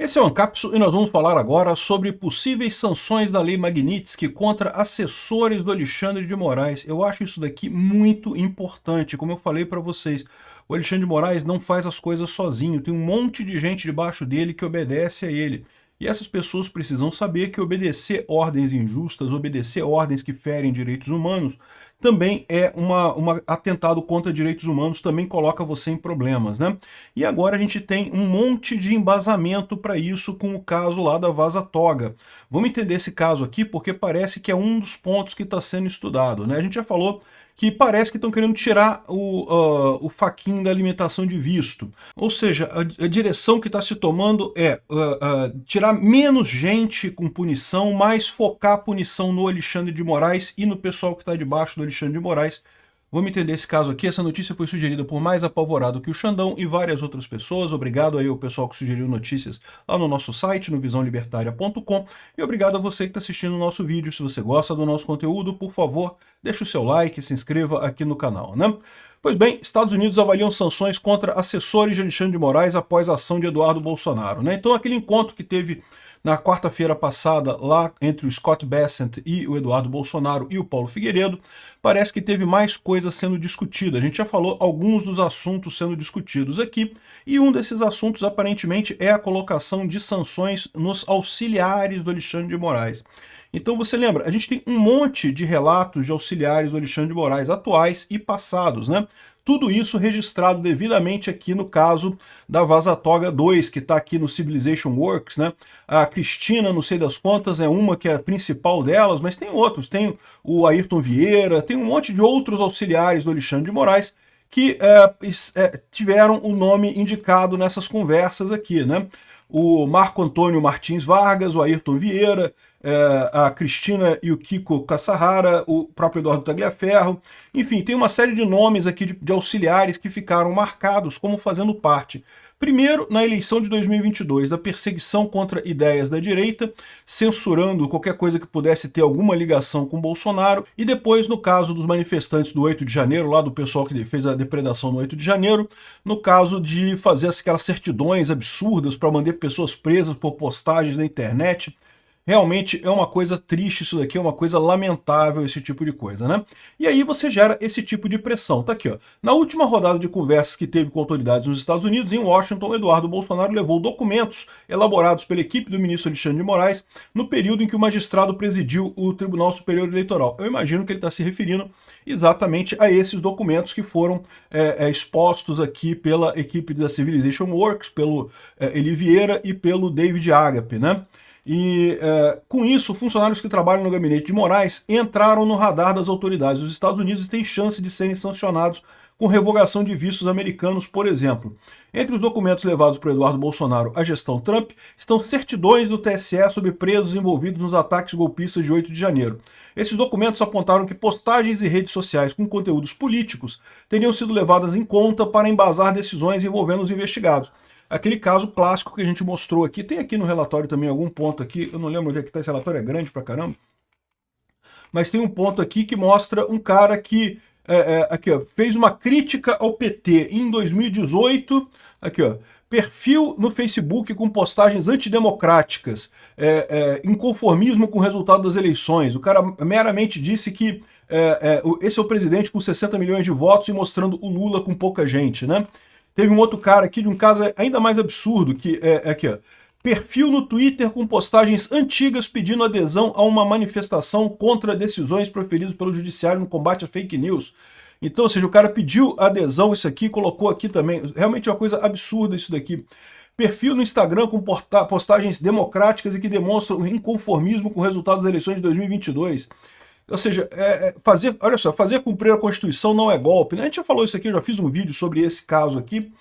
Esse é o Ancapsu e nós vamos falar agora sobre possíveis sanções da Lei Magnitsky contra assessores do Alexandre de Moraes. Eu acho isso daqui muito importante, como eu falei para vocês. O Alexandre de Moraes não faz as coisas sozinho, tem um monte de gente debaixo dele que obedece a ele. E essas pessoas precisam saber que obedecer ordens injustas, obedecer ordens que ferem direitos humanos, também é um atentado contra direitos humanos, também coloca você em problemas, né? E agora a gente tem um monte de embasamento para isso com o caso lá da Vaza Toga. Vamos entender esse caso aqui porque parece que é um dos pontos que está sendo estudado, né? A gente já falou que parece que estão querendo tirar o faquinho da alimentação de visto. Ou seja, a direção que está se tomando é tirar menos gente com punição, mais focar a punição no Alexandre de Moraes e no pessoal que está debaixo do Alexandre de Moraes. Vamos entender esse caso aqui. Essa notícia foi sugerida por Mais Apavorado que o Xandão e várias outras pessoas. Obrigado aí ao pessoal que sugeriu notícias lá no nosso site, no visãolibertaria.com. E obrigado a você que está assistindo o nosso vídeo. Se você gosta do nosso conteúdo, por favor, deixe o seu like e se inscreva aqui no canal, né? Pois bem, Estados Unidos avaliam sanções contra assessores de Alexandre de Moraes após a ação de Eduardo Bolsonaro, né? Então aquele encontro que teve na quarta-feira passada, lá entre o Scott Bessent e o Eduardo Bolsonaro e o Paulo Figueiredo, parece que teve mais coisas sendo discutida. A gente já falou alguns dos assuntos sendo discutidos aqui, e um desses assuntos, aparentemente, é a colocação de sanções nos auxiliares do Alexandre de Moraes. Então você lembra, a gente tem um monte de relatos de auxiliares do Alexandre de Moraes, atuais e passados, né? Tudo isso registrado devidamente aqui no caso da Vaza Toga 2, que está aqui no Civilization Works, né? A Cristina, não sei das quantas, é uma que é a principal delas, mas tem outros, tem o Ayrton Vieira, tem um monte de outros auxiliares do Alexandre de Moraes que tiveram o nome indicado nessas conversas aqui, né? O Marco Antônio Martins Vargas, o Ayrton Vieira, a Cristina e o Kiko Kassahara, o próprio Eduardo Tagliaferro, enfim, tem uma série de nomes aqui de auxiliares que ficaram marcados como fazendo parte, primeiro, na eleição de 2022, da perseguição contra ideias da direita, censurando qualquer coisa que pudesse ter alguma ligação com Bolsonaro, e depois, no caso dos manifestantes do 8 de janeiro, lá do pessoal que fez a depredação no 8 de janeiro, no caso de fazer aquelas certidões absurdas para manter pessoas presas por postagens na internet. Realmente é uma coisa triste isso daqui, é uma coisa lamentável esse tipo de coisa, né? E aí você gera esse tipo de pressão. Tá aqui, ó. Na última rodada de conversas que teve com autoridades nos Estados Unidos, em Washington, Eduardo Bolsonaro levou documentos elaborados pela equipe do ministro Alexandre de Moraes no período em que o magistrado presidiu o Tribunal Superior Eleitoral. Eu imagino que ele está se referindo exatamente a esses documentos que foram expostos aqui pela equipe da Civilization Works, pelo Eli Vieira e pelo David Agape, né? E com isso, funcionários que trabalham no gabinete de Moraes entraram no radar das autoridades dos Estados Unidos e têm chance de serem sancionados com revogação de vistos americanos, por exemplo. Entre os documentos levados por Eduardo Bolsonaro à gestão Trump estão certidões do TSE sobre presos envolvidos nos ataques golpistas de 8 de janeiro. Esses documentos apontaram que postagens e redes sociais com conteúdos políticos teriam sido levadas em conta para embasar decisões envolvendo os investigados. Aquele caso clássico que a gente mostrou aqui, tem aqui no relatório também algum ponto aqui, eu não lembro onde é que está, esse relatório é grande pra caramba, mas tem um ponto aqui que mostra um cara que aqui, ó, fez uma crítica ao PT em 2018, aqui, ó, perfil no Facebook com postagens antidemocráticas, inconformismo com o resultado das eleições. O cara meramente disse que esse é o presidente com 60 milhões de votos e mostrando o Lula com pouca gente, né? Teve um outro cara aqui de um caso ainda mais absurdo, que aqui, ó, perfil no Twitter com postagens antigas pedindo adesão a uma manifestação contra decisões proferidas pelo judiciário no combate a fake news. Então, ou seja, o cara pediu adesão, isso aqui, colocou aqui também, realmente é uma coisa absurda isso daqui. Perfil no Instagram com postagens democráticas e que demonstram inconformismo com o resultado das eleições de 2022. Ou seja, olha só, fazer cumprir a Constituição não é golpe, né? A gente já falou isso aqui, eu já fiz um vídeo sobre esse caso aqui.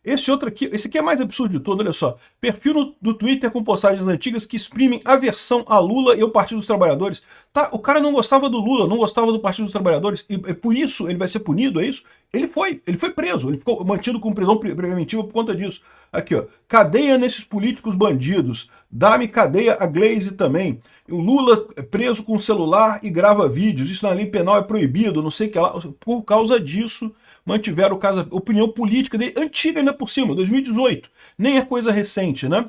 Esse outro aqui, esse aqui é mais absurdo de todo, olha só. Perfil do Twitter com postagens antigas que exprimem aversão a Lula e ao Partido dos Trabalhadores. Tá, o cara não gostava do Lula, não gostava do Partido dos Trabalhadores, e por isso ele vai ser punido, é isso? Ele foi preso, ele ficou mantido com prisão preventiva por conta disso. Aqui, ó, cadeia nesses políticos bandidos, dá-me cadeia a Glaze também. O Lula é preso com celular e grava vídeos, isso na lei penal é proibido, não sei o que lá. Por causa disso, mantiveram o caso, opinião política dele, antiga ainda por cima, 2018, nem é coisa recente, né?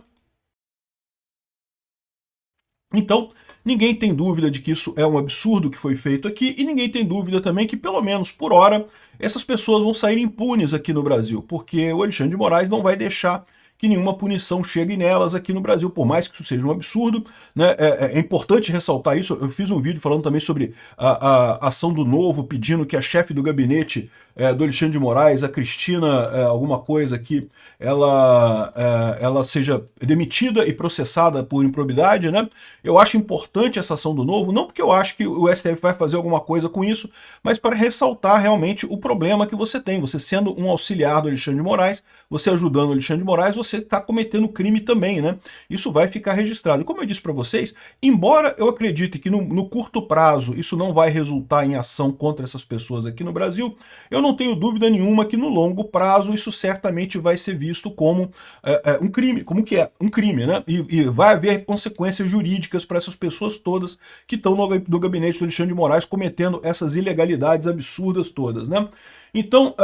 Então, ninguém tem dúvida de que isso é um absurdo que foi feito aqui, e ninguém tem dúvida também que, pelo menos por hora, essas pessoas vão sair impunes aqui no Brasil, porque o Alexandre de Moraes não vai deixar que nenhuma punição chegue nelas aqui no Brasil, por mais que isso seja um absurdo, né? É importante ressaltar isso. Eu fiz um vídeo falando também sobre a ação do Novo, pedindo que a chefe do gabinete do Alexandre de Moraes, a Cristina alguma coisa aqui, ela seja demitida e processada por improbidade, né? Eu acho importante essa ação do Novo, não porque eu acho que o STF vai fazer alguma coisa com isso, mas para ressaltar realmente o problema que você tem. Você sendo um auxiliar do Alexandre de Moraes, você ajudando o Alexandre de Moraes, você está cometendo crime também, né? Isso vai ficar registrado. E como eu disse para vocês, embora eu acredite que no curto prazo isso não vai resultar em ação contra essas pessoas aqui no Brasil, eu não tenho dúvida nenhuma que no longo prazo isso certamente vai ser visto como um crime, como que é um crime, né? E vai haver consequências jurídicas para essas pessoas todas que estão no gabinete do Alexandre de Moraes cometendo essas ilegalidades absurdas todas, né? Então,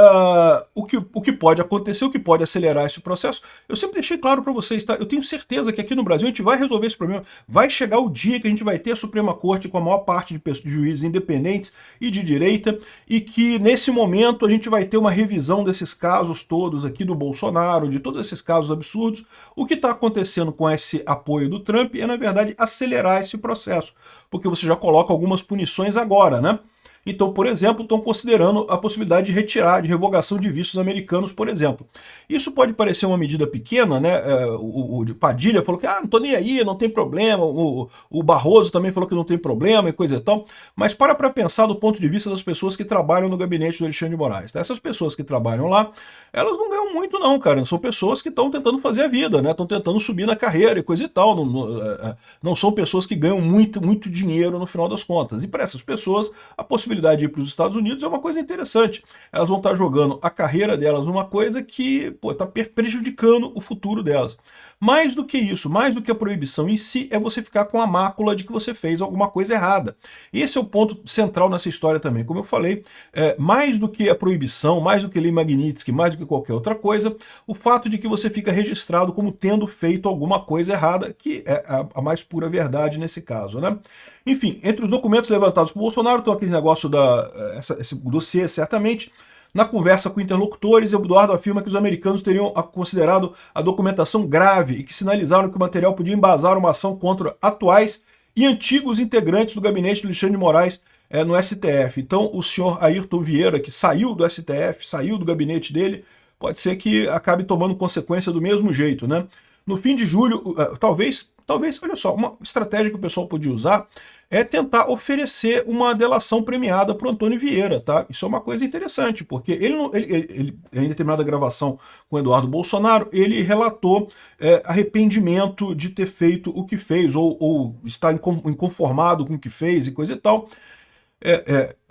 o que pode acontecer, o que pode acelerar esse processo, eu sempre deixei claro para vocês, tá? Eu tenho certeza que aqui no Brasil a gente vai resolver esse problema, vai chegar o dia que a gente vai ter a Suprema Corte com a maior parte de juízes independentes e de direita, e que nesse momento a gente vai ter uma revisão desses casos todos aqui do Bolsonaro, de todos esses casos absurdos. O que está acontecendo com esse apoio do Trump é, na verdade, acelerar esse processo, porque você já coloca algumas punições agora, né? Então, por exemplo, estão considerando a possibilidade de retirar, de revogação de vistos americanos, por exemplo. Isso pode parecer uma medida pequena, né? O Padilha falou que não tô nem aí, não tem problema. O Barroso também falou que não tem problema e coisa e tal. Mas para pensar do ponto de vista das pessoas que trabalham no gabinete do Alexandre de Moraes. Tá? Essas pessoas que trabalham lá, elas não ganham muito não, cara. São pessoas que estão tentando fazer a vida, né? Estão tentando subir na carreira e coisa e tal. Não são pessoas que ganham muito dinheiro no final das contas. E para essas pessoas, a possibilidade de ir para os Estados Unidos é uma coisa interessante. Elas vão estar jogando a carreira delas numa coisa que está prejudicando o futuro delas. Mais do que isso, mais do que a proibição em si, é você ficar com a mácula de que você fez alguma coisa errada. Esse é o ponto central nessa história também. Como eu falei, mais do que a proibição, mais do que Lei Magnitsky, mais do que qualquer outra coisa, o fato de que você fica registrado como tendo feito alguma coisa errada, que é a mais pura verdade nesse caso, né? Enfim, entre os documentos levantados por Bolsonaro, tem aquele negócio esse dossiê, certamente. Na conversa com interlocutores, Eduardo afirma que os americanos teriam considerado a documentação grave e que sinalizaram que o material podia embasar uma ação contra atuais e antigos integrantes do gabinete do Alexandre de Moraes no STF. Então, o senhor Ayrton Vieira, que saiu do STF, saiu do gabinete dele, pode ser que acabe tomando consequência do mesmo jeito, né? No fim de julho, talvez, olha só, uma estratégia que o pessoal podia usar é tentar oferecer uma delação premiada para o Antônio Vieira, tá? Isso é uma coisa interessante, porque ele em determinada gravação com o Eduardo Bolsonaro, ele relatou arrependimento de ter feito o que fez, ou está inconformado com o que fez e coisa e tal.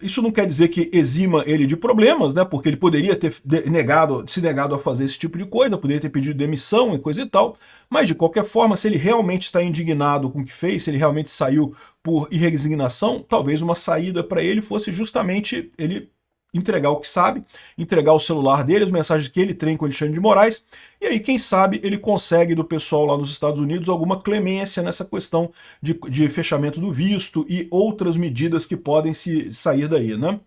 Isso não quer dizer que exima ele de problemas, né? Porque ele poderia ter se negado a fazer esse tipo de coisa, poderia ter pedido demissão e coisa e tal, mas de qualquer forma, se ele realmente está indignado com o que fez, se ele realmente saiu por irresignação, talvez uma saída para ele fosse justamente ele entregar o que sabe, entregar o celular dele, as mensagens que ele tem com o Alexandre de Moraes, e aí, quem sabe, ele consegue do pessoal lá nos Estados Unidos alguma clemência nessa questão de fechamento do visto e outras medidas que podem sair daí, né?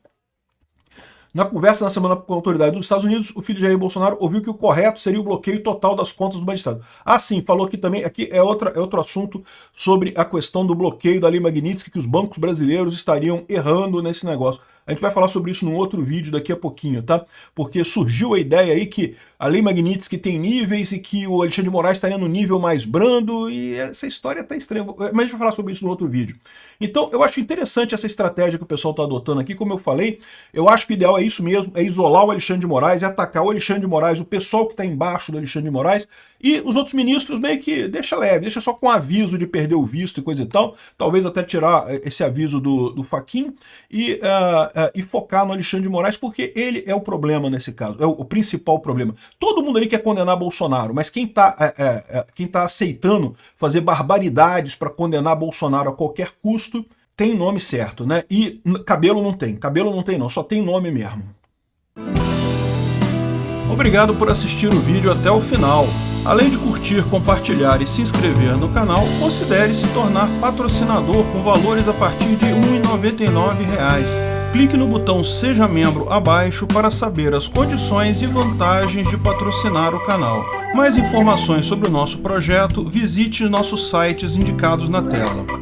Na conversa na semana com a autoridade dos Estados Unidos, o filho de Jair Bolsonaro ouviu que o correto seria o bloqueio total das contas do magistrado. Sim, falou aqui também, aqui é outro assunto sobre a questão do bloqueio da Lei Magnitsky, que os bancos brasileiros estariam errando nesse negócio. A gente vai falar sobre isso num outro vídeo daqui a pouquinho, tá? Porque surgiu a ideia aí que a Lei Magnitsky tem níveis e que o Alexandre de Moraes estaria no nível mais brando, e essa história tá estranha. Mas a gente vai falar sobre isso no outro vídeo. Então, eu acho interessante essa estratégia que o pessoal está adotando aqui. Como eu falei, eu acho que o ideal é isso mesmo, é isolar o Alexandre de Moraes, é atacar o Alexandre de Moraes, o pessoal que está embaixo do Alexandre de Moraes, e os outros ministros meio que deixa leve, deixa só com aviso de perder o visto e coisa e tal, talvez até tirar esse aviso do Fachin e focar no Alexandre de Moraes, porque ele é o problema nesse caso, é o principal problema. Todo mundo ali quer condenar Bolsonaro, mas quem tá aceitando fazer barbaridades para condenar Bolsonaro a qualquer custo, tem nome certo, né? E cabelo não tem não, só tem nome mesmo. Obrigado por assistir o vídeo até o final. Além de curtir, compartilhar e se inscrever no canal, considere se tornar patrocinador com valores a partir de R$ 1,99. Clique no botão Seja Membro abaixo para saber as condições e vantagens de patrocinar o canal. Mais informações sobre o nosso projeto, visite nossos sites indicados na tela.